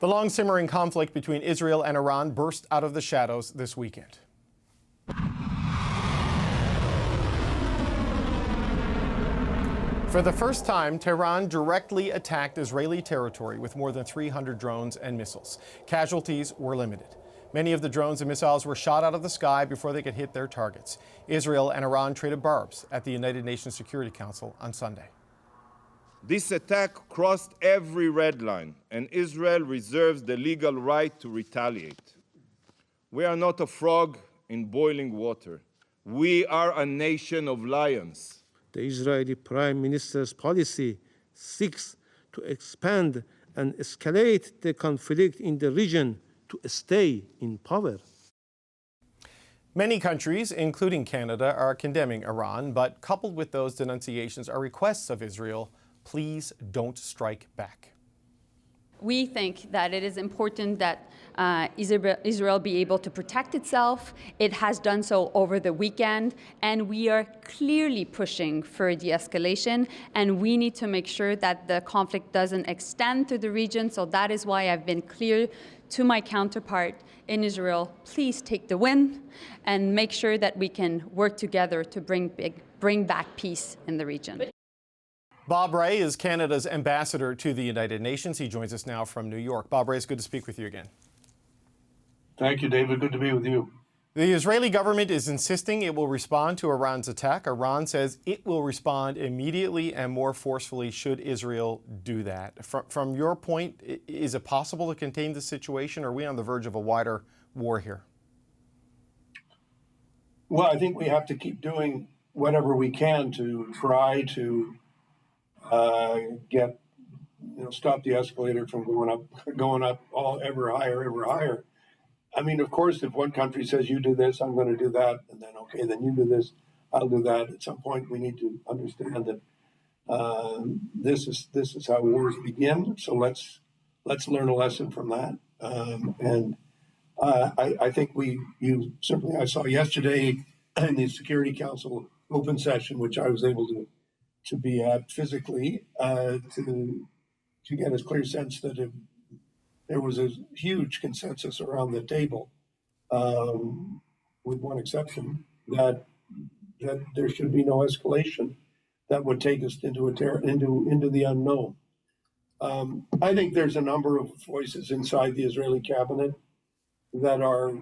The long-simmering conflict between Israel and Iran burst out of the shadows this weekend. For the first time, Tehran directly attacked Israeli territory with more than 300 drones and missiles. Casualties were limited. Many of the drones and missiles were shot out of the sky before they could hit their targets. Israel and Iran traded barbs at the United Nations Security Council on Sunday. This attack crossed every red line, and Israel reserves the legal right to retaliate. We are not a frog in boiling water. We are a nation of lions. The Israeli Prime Minister's policy seeks to expand and escalate the conflict in the region to stay in power. Many countries, including Canada, are condemning Iran, but coupled with those denunciations are requests of Israel, please don't strike back. We think that it is important that Israel be able to protect itself. It has done so over the weekend, and we are clearly pushing for de-escalation, and we need to make sure that the conflict doesn't extend to the region. So that is why I've been clear to my counterpart in Israel, please take the win and make sure that we can work together to bring back peace in the region. Bob Ray is Canada's ambassador to the United Nations. He joins us now from New York. Bob Ray, it's good to speak with you again. Thank you, David. Good to be with you. The Israeli government is insisting it will respond to Iran's attack. Iran says it will respond immediately and more forcefully should Israel do that. From your point, is it possible to contain the situation, or are we on the verge of a wider war here? Well, I think we have to keep doing whatever we can to try to stop the escalator from going up ever higher. I mean, of course, if one country says you do this, I'm going to do that, and then okay, then you do this, I'll do that. At some point, we need to understand that this is how wars begin. So let's learn a lesson from that. I think I saw yesterday in the Security Council open session, which I was able to be at physically, to get a clear sense that there was a huge consensus around the table, with one exception, that there should be no escalation that would take us into the unknown. I think there's a number of voices inside the Israeli cabinet that are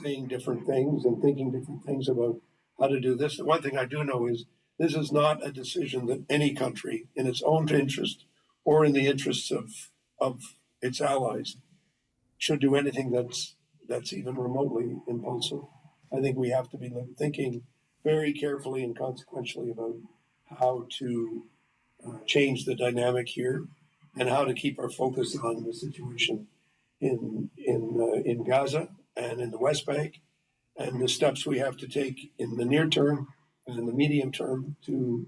saying different things and thinking different things about how to do this. The one thing I do know is this is not a decision that any country, in its own interest or in the interests of its allies, should do anything that's even remotely impulsive. I think we have to be thinking very carefully and consequentially about how to change the dynamic here and how to keep our focus on the situation in Gaza and in the West Bank, and the steps we have to take in the near term and in the medium term to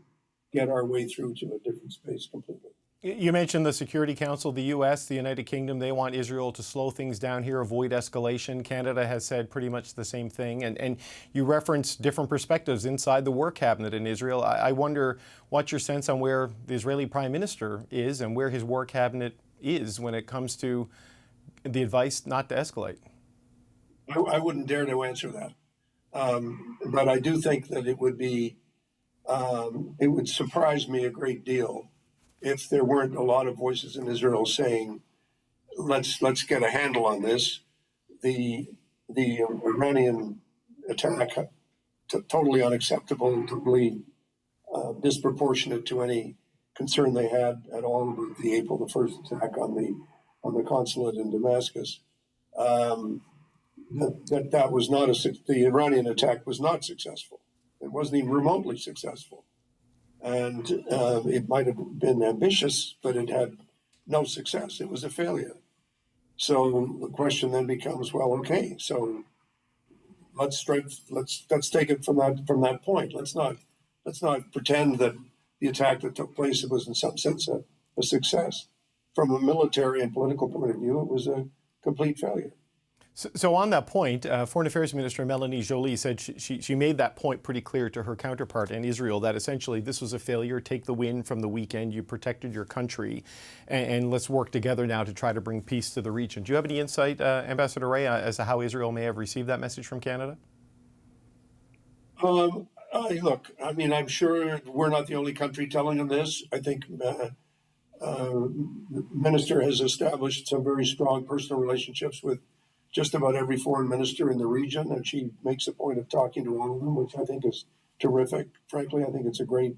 get our way through to a different space completely. You mentioned the Security Council, the U.S., the United Kingdom. They want Israel to slow things down here, avoid escalation. Canada has said pretty much the same thing. And you referenced different perspectives inside the war cabinet in Israel. I wonder what's your sense on where the Israeli Prime Minister is and where his war cabinet is when it comes to the advice not to escalate? I wouldn't dare to answer that. But I do think that it would surprise me a great deal if there weren't a lot of voices in Israel saying, let's get a handle on this. The Iranian attack, totally unacceptable, totally disproportionate to any concern they had at all with the April the 1st attack on the consulate in Damascus. That was not the Iranian attack was not successful. It wasn't even remotely successful. And it might have been ambitious, but it had no success. It was a failure. So the question then becomes, well, okay, so let's take it from that point. Let's not pretend that the attack that took place was in some sense a success. From a military and political point of view, it was a complete failure. So on that point, Foreign Affairs Minister Mélanie Joly said she made that point pretty clear to her counterpart in Israel, that essentially this was a failure. Take the win from the weekend. You protected your country, and let's work together now to try to bring peace to the region. Do you have any insight, Ambassador Ray, as to how Israel may have received that message from Canada? Look, I mean, I'm sure we're not the only country telling them this. I think the minister has established some very strong personal relationships with just about every foreign minister in the region, and she makes a point of talking to all of them, which I think is terrific. Frankly, I think it's a great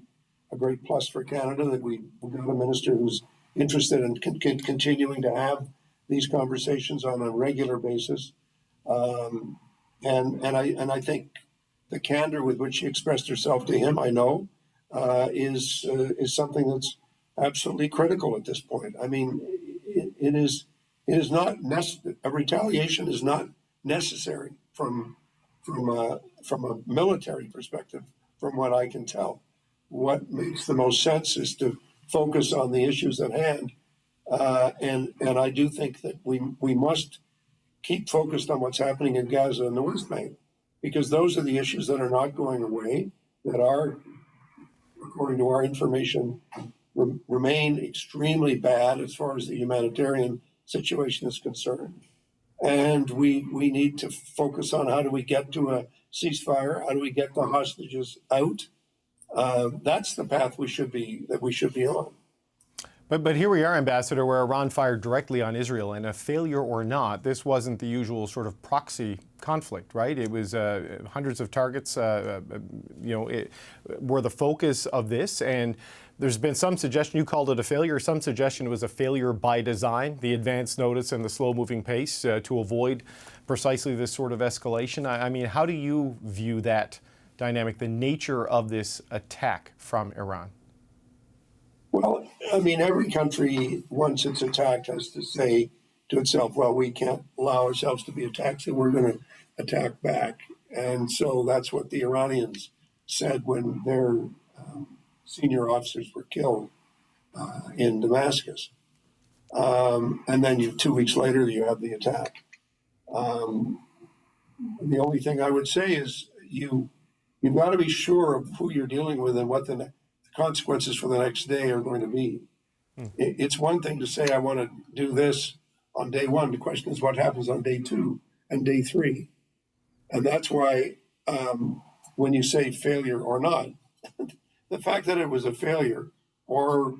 plus for Canada that we've got a minister who's interested in continuing to have these conversations on a regular basis. And I think the candor with which she expressed herself to him, I know, is something that's absolutely critical at this point. I mean, it is not a retaliation is not necessary from a military perspective, from what I can tell. What makes the most sense is to focus on the issues at hand, and I do think that we must keep focused on what's happening in Gaza and the West Bank, because those are the issues that are not going away, that are, according to our information, remain extremely bad as far as the humanitarian situation is concerned. And we need to focus on how do we get to a ceasefire, how do we get the hostages out. That's the path we should be on. But here we are, Ambassador, where Iran fired directly on Israel, and a failure or not, this wasn't the usual sort of proxy conflict, right? It was hundreds of targets, were the focus of this, and there's been some suggestion, you called it a failure, some suggestion it was a failure by design, the advance notice and the slow-moving pace to avoid precisely this sort of escalation. I mean, how do you view that dynamic, the nature of this attack from Iran? Well, I mean, every country, once it's attacked, has to say to itself, well, we can't allow ourselves to be attacked, so we're going to attack back. And so that's what the Iranians said when their senior officers were killed in Damascus. And then 2 weeks later, you have the attack. The only thing I would say is you've got to be sure of who you're dealing with and what the consequences for the next day are going to be. It's one thing to say, I want to do this on day one. The question is what happens on day 2 and day 3. And that's why when you say failure or not, the fact that it was a failure, or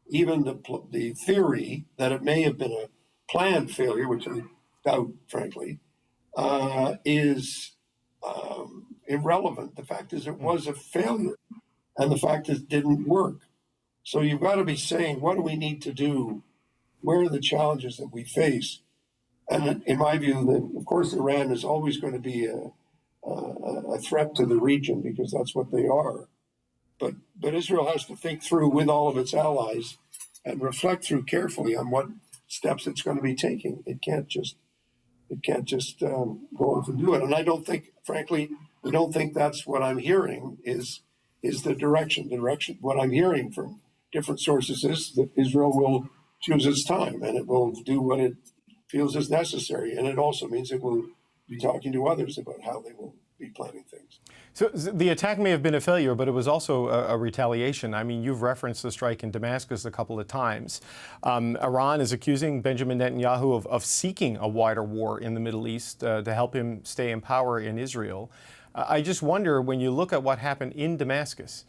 even the theory that it may have been a planned failure, which I doubt, frankly, is irrelevant. The fact is it was a failure, and the fact is it didn't work. So you've got to be saying, what do we need to do? Where are the challenges that we face? And in my view, that of course Iran is always going to be a threat to the region, because that's what they are. But Israel has to think through with all of its allies and reflect through carefully on what steps it's going to be taking. It can't just go off and do it. And I don't think, frankly, that's what I'm hearing is the direction. What I'm hearing from different sources is that Israel will choose its time, and it will do what it feels is necessary. And it also means it will be talking to others about how they will be planning things. So the attack may have been a failure, but it was also a retaliation. I mean, you've referenced the strike in Damascus a couple of times. Iran is accusing Benjamin Netanyahu of seeking a wider war in the Middle East to help him stay in power in Israel. I just wonder, when you look at what happened in Damascus,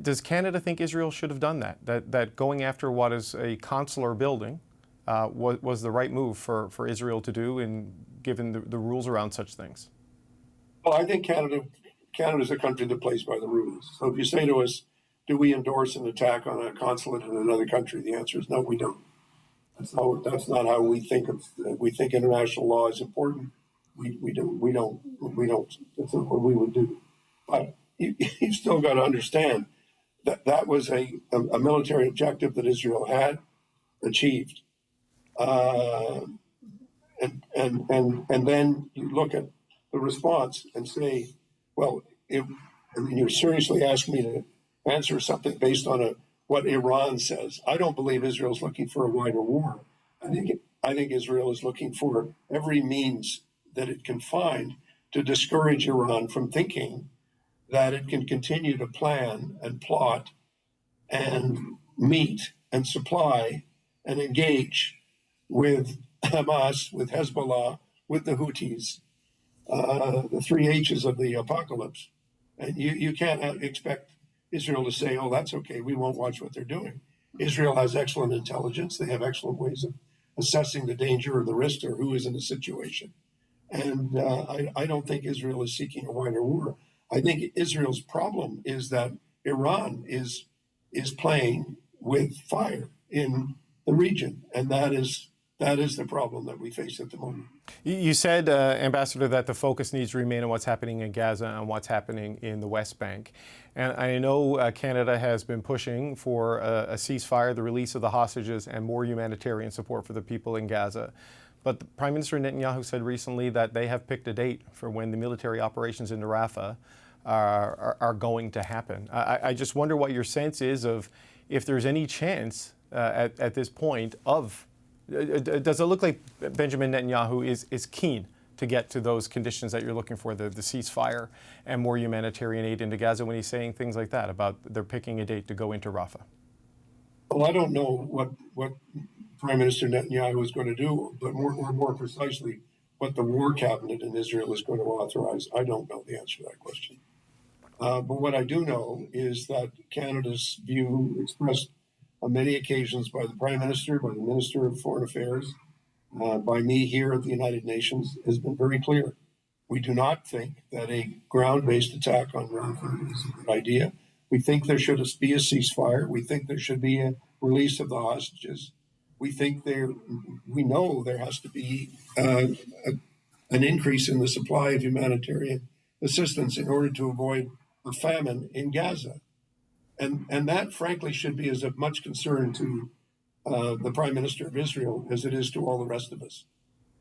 does Canada think Israel should have done that? That going after what is a consular building was the right move for Israel to do, and given the rules around such things? Well, I think Canada is a country that plays by the rules. So if you say to us, do we endorse an attack on a consulate in another country? The answer is no, we don't. That's not how we think of. We think international law is important. We don't. That's not what we would do. But you still got to understand that was a military objective that Israel had achieved. And then you look at the response and say, well, you're seriously asking me to answer something based on what Iran says. I don't believe Israel's looking for a wider war. I think Israel is looking for every means that it can find to discourage Iran from thinking that it can continue to plan and plot and meet and supply and engage with Hamas, with Hezbollah, with the Houthis, the three H's of the apocalypse. And you can't expect Israel to say, oh, that's okay, we won't watch what they're doing. Israel has excellent intelligence. They have excellent ways of assessing the danger or the risk or who is in a situation. And I don't think Israel is seeking a wider war. I think Israel's problem is that Iran is playing with fire in the region, and that is the problem that we face at the moment. You said, Ambassador, that the focus needs to remain on what's happening in Gaza and what's happening in the West Bank. And I know Canada has been pushing for a ceasefire, the release of the hostages, and more humanitarian support for the people in Gaza. But Prime Minister Netanyahu said recently that they have picked a date for when the military operations in Rafah are going to happen. I just wonder what your sense is of if there's any chance at this point of, does it look like Benjamin Netanyahu is keen to get to those conditions that you're looking for, the ceasefire and more humanitarian aid into Gaza, when he's saying things like that about they're picking a date to go into Rafah? Well, I don't know what Prime Minister Netanyahu is going to do, but more precisely, what the war cabinet in Israel is going to authorize. I don't know the answer to that question. But what I do know is that Canada's view, expressed on many occasions by the Prime Minister, by the Minister of Foreign Affairs, by me here at the United Nations, has been very clear. We do not think that a ground-based attack on Rafah is a good idea. We think there should be a ceasefire. We think there should be a release of the hostages. We know there has to be an increase in the supply of humanitarian assistance in order to avoid a famine in Gaza. And that, frankly, should be as of much concern to the Prime Minister of Israel as it is to all the rest of us.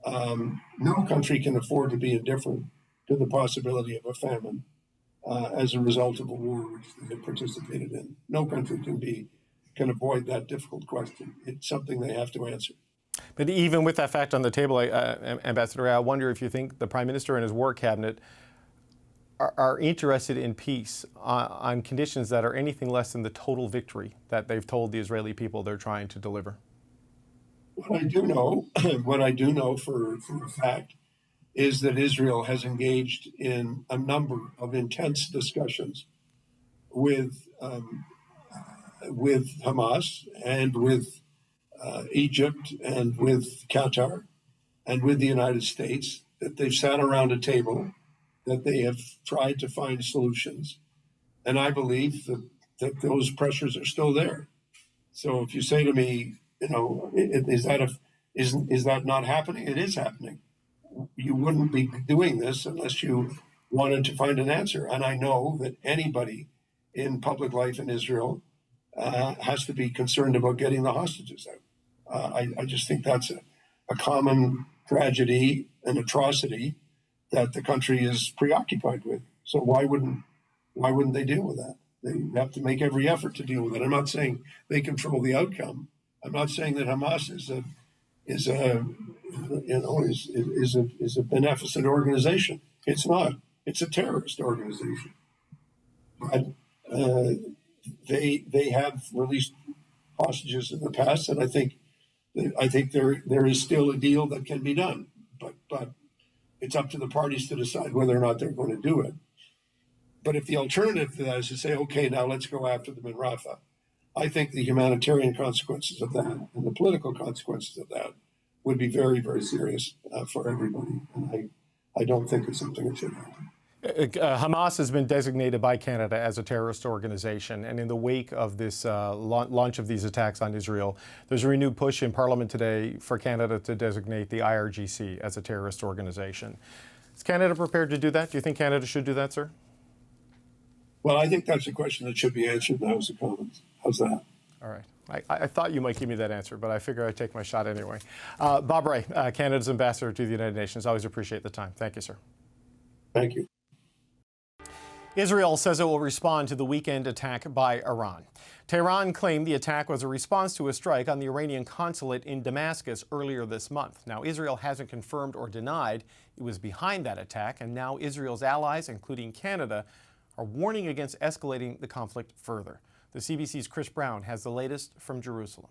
No country can afford to be indifferent to the possibility of a famine as a result of a war which they have participated in. No country can avoid that difficult question. It's something they have to answer. But even with that fact on the table, Ambassador, I wonder if you think the Prime Minister and his war cabinet are interested in peace on conditions that are anything less than the total victory that they've told the Israeli people they're trying to deliver. What I do know for a fact is that Israel has engaged in a number of intense discussions with Hamas and with Egypt and with Qatar and with the United States, that they've sat around a table, that they have tried to find solutions. And I believe that those pressures are still there. So if you say to me, is that not happening? It is happening. You wouldn't be doing this unless you wanted to find an answer. And I know that anybody in public life in Israel has to be concerned about getting the hostages out. I just think that's a common tragedy, an atrocity that the country is preoccupied with. So why wouldn't they deal with that? They have to make every effort to deal with it. I'm not saying they control the outcome. I'm not saying that Hamas is a beneficent organization. It's not. It's a terrorist organization. But they have released hostages in the past, and I think there is still a deal that can be done. But it's up to the parties to decide whether or not they're going to do it. But if the alternative to that is to say, okay, now let's go after them in Rafah, I think the humanitarian consequences of that and the political consequences of that would be very, very serious for everybody. And I don't think it's something that should happen. Hamas has been designated by Canada as a terrorist organization, and in the wake of this launch of these attacks on Israel, there's a renewed push in Parliament today for Canada to designate the IRGC as a terrorist organization. Is Canada prepared to do that? Do you think Canada should do that, sir? Well, I think that's a question that should be answered in the House of Commons. How's that? All right. I thought you might give me that answer, but I figure I'd take my shot anyway. Bob Rae, Canada's ambassador to the United Nations. Always appreciate the time. Thank you, sir. Thank you. Israel says it will respond to the weekend attack by Iran. Tehran claimed the attack was a response to a strike on the Iranian consulate in Damascus earlier this month. Now, Israel hasn't confirmed or denied it was behind that attack, and now Israel's allies, including Canada, are warning against escalating the conflict further. The CBC's Chris Brown has the latest from Jerusalem.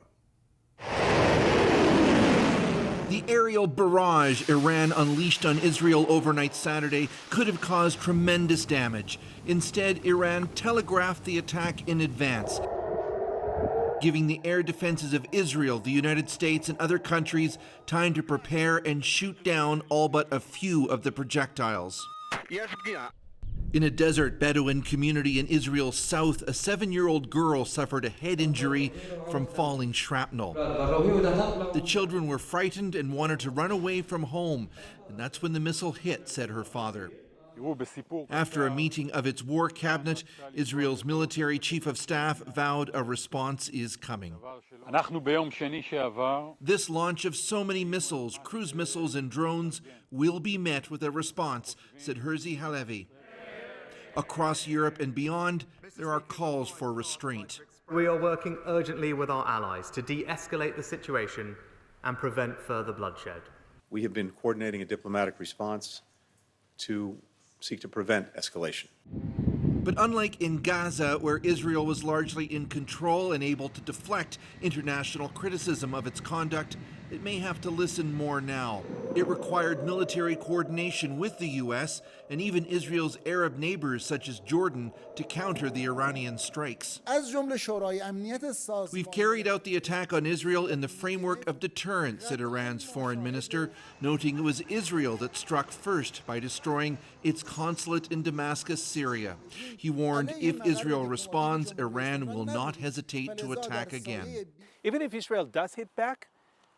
The aerial barrage Iran unleashed on Israel overnight Saturday could have caused tremendous damage. Instead, Iran telegraphed the attack in advance, giving the air defenses of Israel, the United States, and other countries time to prepare and shoot down all but a few of the projectiles. In a desert Bedouin community in Israel's south, a 7-year-old girl suffered a head injury from falling shrapnel. The children were frightened and wanted to run away from home, and that's when the missile hit, said her father. After a meeting of its war cabinet, Israel's military chief of staff vowed a response is coming. This launch of so many missiles, cruise missiles and drones, will be met with a response, said Herzi Halevi. Across Europe and beyond, there are calls for restraint. We are working urgently with our allies to de-escalate the situation and prevent further bloodshed. We have been coordinating a diplomatic response to seek to prevent escalation. But unlike in Gaza, where Israel was largely in control and able to deflect international criticism of its conduct, it may have to listen more now. It required military coordination with the U.S. and even Israel's Arab neighbors, such as Jordan, to counter the Iranian strikes. We've carried out the attack on Israel in the framework of deterrence, said Iran's foreign minister, noting it was Israel that struck first by destroying its consulate in Damascus, Syria. He warned if Israel responds, Iran will not hesitate to attack again. Even if Israel does hit back,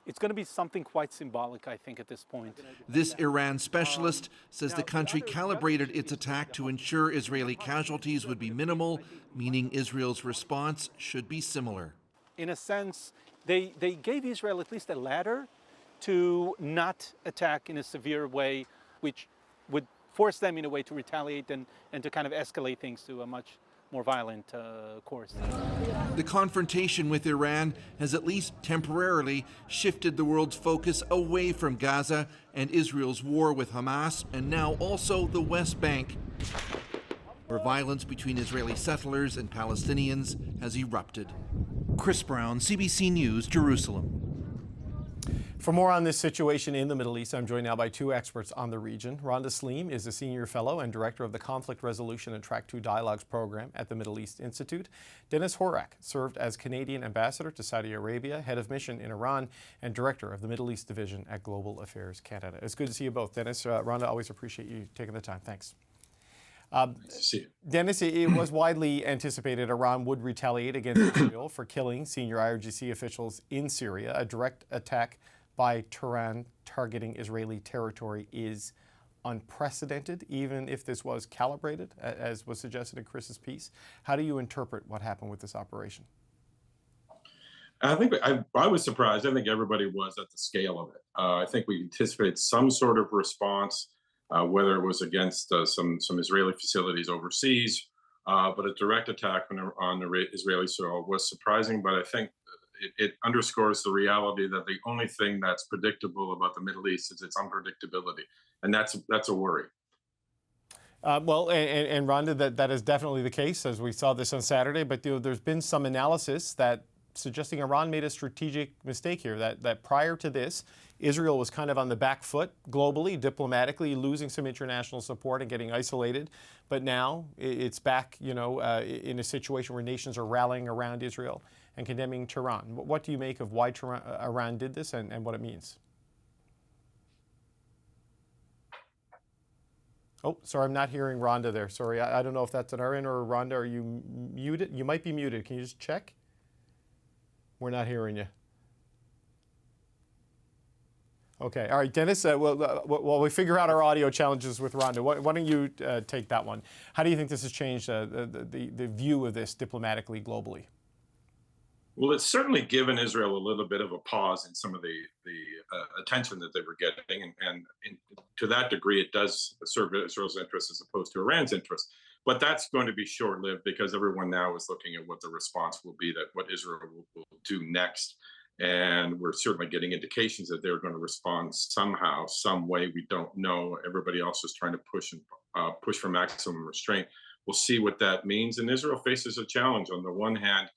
it's going to be something quite symbolic, I think, at this point. This Iran specialist says the country calibrated its attack to ensure Israeli casualties would be minimal, meaning Israel's response should be similar. In a sense, they gave Israel at least a ladder to not attack in a severe way, which would force them in a way to retaliate and to kind of escalate things to a much more violent course. The confrontation with Iran has at least temporarily shifted the world's focus away from Gaza and Israel's war with Hamas, and now also the West Bank, where violence between Israeli settlers and Palestinians has erupted. Chris Brown, CBC News, Jerusalem. For more on this situation in the Middle East, I'm joined now by two experts on the region. Randa is a senior fellow and director of the Conflict Resolution and Track 2 Dialogues program at the Middle East Institute. Dennis Horak served as Canadian ambassador to Saudi Arabia, head of mission in Iran, and director of the Middle East division at Global Affairs Canada. It's good to see you both. Dennis, Randa, always appreciate you taking the time. Thanks. Dennis, it was widely anticipated Iran would retaliate against Israel for killing senior IRGC officials in Syria. A direct attack by Tehran targeting Israeli territory is unprecedented, even if this was calibrated, as was suggested in Chris's piece. How do you interpret what happened with this operation? I think I was surprised. I think everybody was at the scale of it. I think we anticipated some sort of response, whether it was against some Israeli facilities overseas, but a direct attack on the Israeli soil was surprising. But I think it underscores the reality that the only thing that's predictable about the Middle East is its unpredictability, and that's a worry. Well, and Randa, that is definitely the case, as we saw this on Saturday. But there's been some analysis that suggesting Iran made a strategic mistake here, that prior to this, Israel was kind of on the back foot globally, diplomatically, losing some international support and getting isolated. But now it's back, in a situation where nations are rallying around Israel and condemning Tehran. What do you make of why Iran did this and what it means? Oh, sorry, I'm not hearing Randa there. Sorry, I don't know if that's on our end or Randa. Are you muted? You might be muted. Can you just check? We're not hearing you. Okay, all right, Dennis, while we figure out our audio challenges with Randa, why don't you take that one? How do you think this has changed the view of this diplomatically, globally? Well, it's certainly given Israel a little bit of a pause in some of the attention that they were getting, and to that degree, it does serve Israel's interests as opposed to Iran's interests. But that's going to be short-lived because everyone now is looking at what the response will be, that what Israel will do next. And we're certainly getting indications that they're going to respond somehow, some way. We don't know. Everybody else is trying to push for maximum restraint. We'll see what that means. And Israel faces a challenge. On the one hand,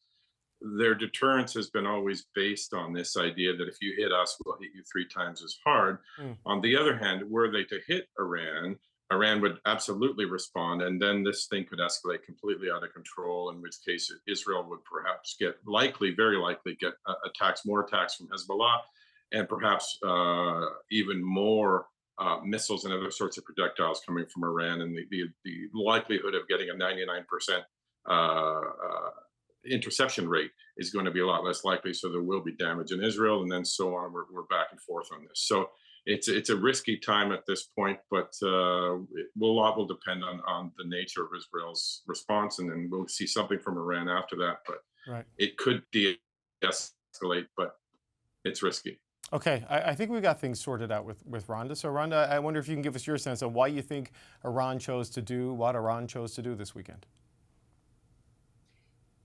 their deterrence has been always based on this idea that if you hit us, we'll hit you 3 times as hard. On the other hand, were they to hit Iran, Iran would absolutely respond, and then this thing could escalate completely out of control, in which case Israel would perhaps very likely get more attacks from Hezbollah, and perhaps even more missiles and other sorts of projectiles coming from Iran, and the likelihood of getting a 99% interception rate is going to be a lot less likely. So there will be damage in Israel, and then so on. We're back and forth on this. So it's a risky time at this point, but a lot will depend on the nature of Israel's response, and then we'll see something from Iran after that. But it could de-escalate, but it's risky. Okay, I think we got things sorted out with Randa. So Randa, I wonder if you can give us your sense of why you think Iran chose to do what Iran chose to do this weekend.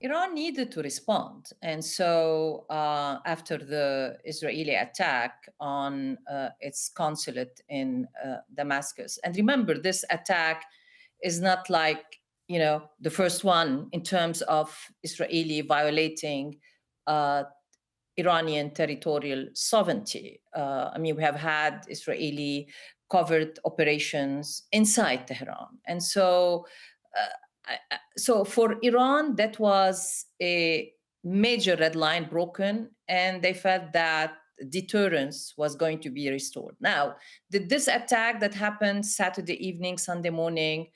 Iran needed to respond. And so after the Israeli attack on its consulate in Damascus, and remember, this attack is not like, the first one in terms of Israeli violating Iranian territorial sovereignty. We have had Israeli covert operations inside Tehran. And so for Iran, that was a major red line broken, and they felt that deterrence was going to be restored. Now, did this attack that happened Saturday evening, Sunday morning,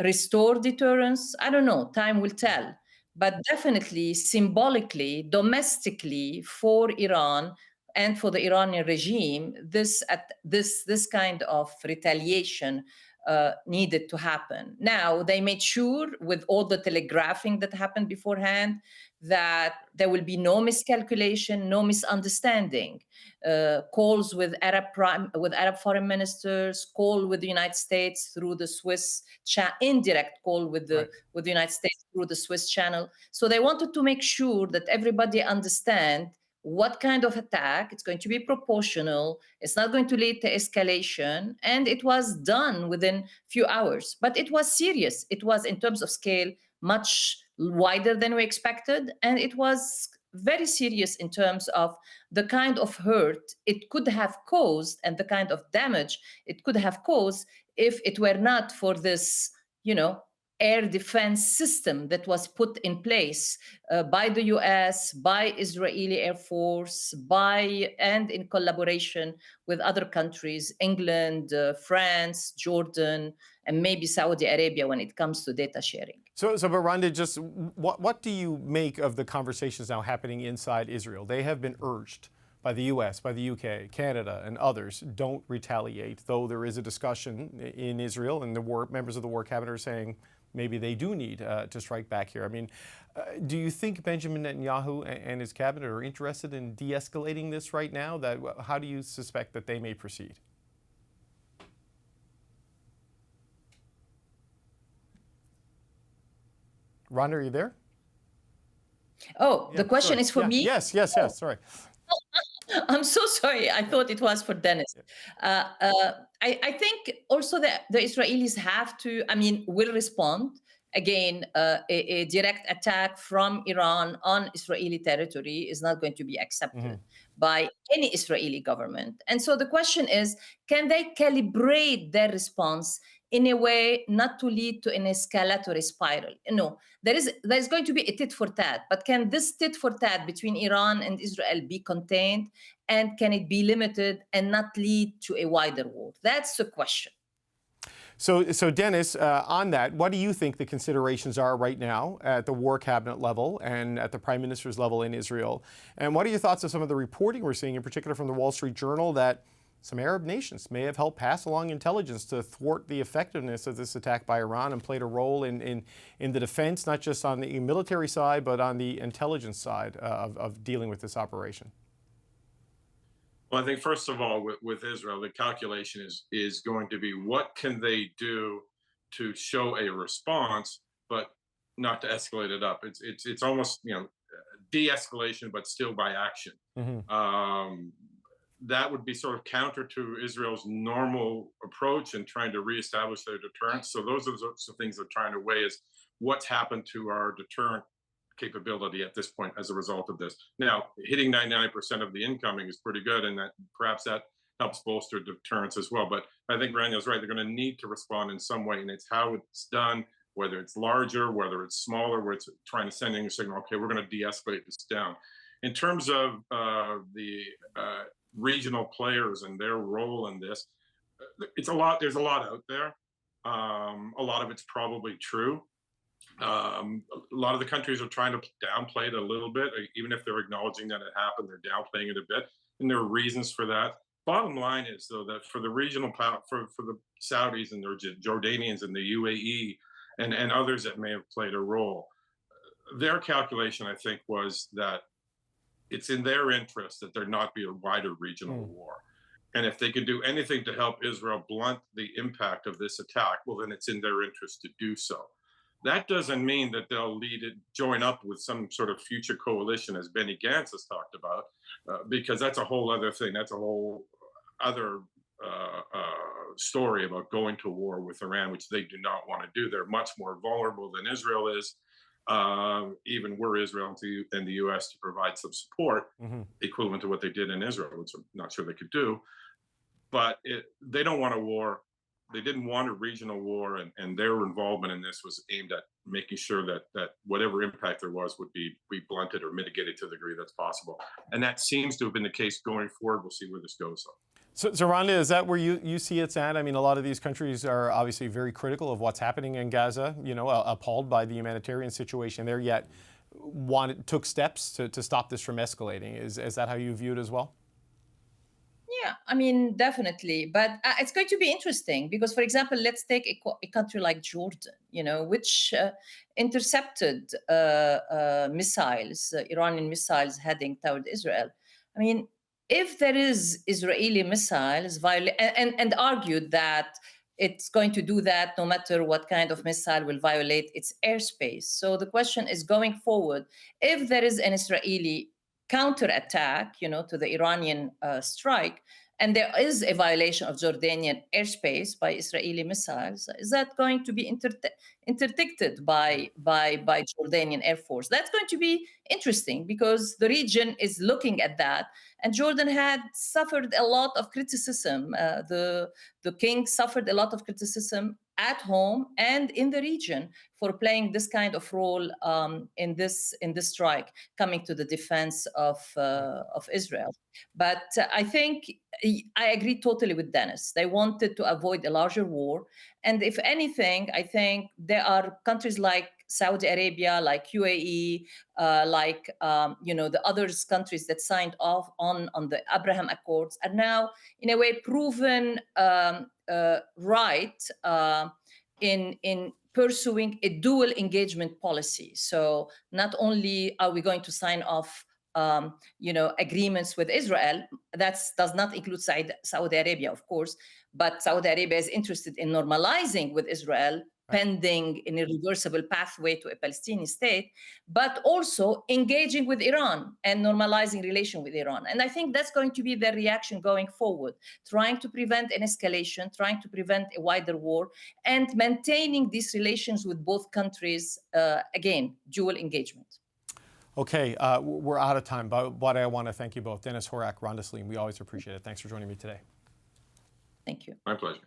restore deterrence? I don't know. Time will tell. But definitely, symbolically, domestically, for Iran and for the Iranian regime, this kind of retaliation needed to happen. Now, they made sure, with all the telegraphing that happened beforehand, that there will be no miscalculation, no misunderstanding. Calls with Arab foreign ministers, call with the United States through the Swiss indirect call with the United States through the Swiss channel. So they wanted to make sure that everybody understand what kind of attack. It's going to be proportional. It's not going to lead to escalation. And it was done within a few hours. But it was serious. It was, in terms of scale, much wider than we expected. And it was very serious in terms of the kind of hurt it could have caused and the kind of damage it could have caused if it were not for this, air defense system that was put in place by the US, by Israeli Air Force, and in collaboration with other countries, England, France, Jordan, and maybe Saudi Arabia when it comes to data sharing. So but Randa, just what do you make of the conversations now happening inside Israel? They have been urged by the US, by the UK, Canada, and others, don't retaliate, though there is a discussion in Israel, and the members of the war cabinet are saying maybe they do need to strike back here. Do you think Benjamin Netanyahu and his cabinet are interested in de-escalating this right now? How do you suspect that they may proceed? Randa, are you there? Oh, the question is for me? Yes, sorry. I'm so sorry. I thought it was for Dennis. I think also that the Israelis will respond. Again, a direct attack from Iran on Israeli territory is not going to be accepted by any Israeli government. And so the question is, can they calibrate their response in a way not to lead to an escalatory spiral? No, there's going to be a tit for tat, but can this tit for tat between Iran and Israel be contained, and can it be limited and not lead to a wider war? That's the question. So Dennis, on that, what do you think the considerations are right now at the war cabinet level and at the prime minister's level in Israel? And what are your thoughts of some of the reporting we're seeing, in particular from the Wall Street Journal, that some Arab nations may have helped pass along intelligence to thwart the effectiveness of this attack by Iran and played a role in the defense, not just on the military side, but on the intelligence side of dealing with this operation? Well, I think first of all, with Israel, the calculation is going to be what can they do to show a response, but not to escalate it up. It's almost, you know, de-escalation, but still by action. That would be sort of counter to Israel's normal approach in trying to reestablish their deterrence. So those are the sorts of things they're trying to weigh, is what's happened to our deterrent capability at this point as a result of this. Now, hitting 99% of the incoming is pretty good, and that perhaps that helps bolster deterrence as well. But I think Randa's right. They're going to need to respond in some way, and it's how it's done, whether it's larger, whether it's smaller, where it's trying to send in a signal, okay, we're going to de-escalate this down. In terms of the regional players and their role in this, there's a lot out there. A lot of it's probably true. A lot of the countries are trying to downplay it a little bit, even if they're acknowledging that it happened, they're downplaying it a bit, and there are reasons for that. Bottom line is, though, that for the regional power, for the Saudis and the Jordanians and the UAE and others that may have played a role, their calculation, I think, was that it's in their interest that there not be a wider regional war. And if they can do anything to help Israel blunt the impact of this attack, well, then it's in their interest to do so. That doesn't mean that they'll join up with some sort of future coalition, as Benny Gantz has talked about, because that's a whole other thing. That's a whole other story about going to war with Iran, which they do not want to do. They're much more vulnerable than Israel is. Even were Israel and the U.S. to provide some support equivalent to what they did in Israel, which I'm not sure they could do. But they don't want a war. They didn't want a regional war, and their involvement in this was aimed at making sure that whatever impact there was would be blunted or mitigated to the degree that's possible. And that seems to have been the case going forward. We'll see where this goes, though. So Randa, is that where you see it's at? I mean, a lot of these countries are obviously very critical of what's happening in Gaza, you know, appalled by the humanitarian situation there, yet took steps to stop this from escalating. Is that how you view it as well? Yeah, I mean, definitely. But it's going to be interesting because, for example, let's take a country like Jordan, you know, which intercepted missiles, Iranian missiles heading toward Israel. I mean, if there is Israeli missiles and argued that it's going to do that no matter what kind of missile will violate its airspace. So the question is, going forward, if there is an Israeli counterattack, you know, to the Iranian strike, and there is a violation of Jordanian airspace by Israeli missiles, is that going to be interdicted by Jordanian Air Force? That's going to be interesting because the region is looking at that. And Jordan had suffered a lot of criticism. The king suffered a lot of criticism at home and in the region for playing this kind of role in this strike, coming to the defense of Israel. But I think I agree totally with Dennis. They wanted to avoid a larger war. And if anything, I think there are countries like Saudi Arabia, like UAE, you know, the other countries that signed off on the Abraham Accords are now, in a way, proven right in pursuing a dual engagement policy. So not only are we going to sign off you know, agreements with Israel, that does not include Saudi Arabia, of course, but Saudi Arabia is interested in normalizing with Israel, pending an irreversible pathway to a Palestinian state, but also engaging with Iran and normalizing relation with Iran. And I think that's going to be their reaction going forward, trying to prevent an escalation, trying to prevent a wider war, and maintaining these relations with both countries, again, dual engagement. Okay, we're out of time, but I want to thank you both. Dennis Horak, Randa, we always appreciate it. Thanks for joining me today. Thank you. My pleasure.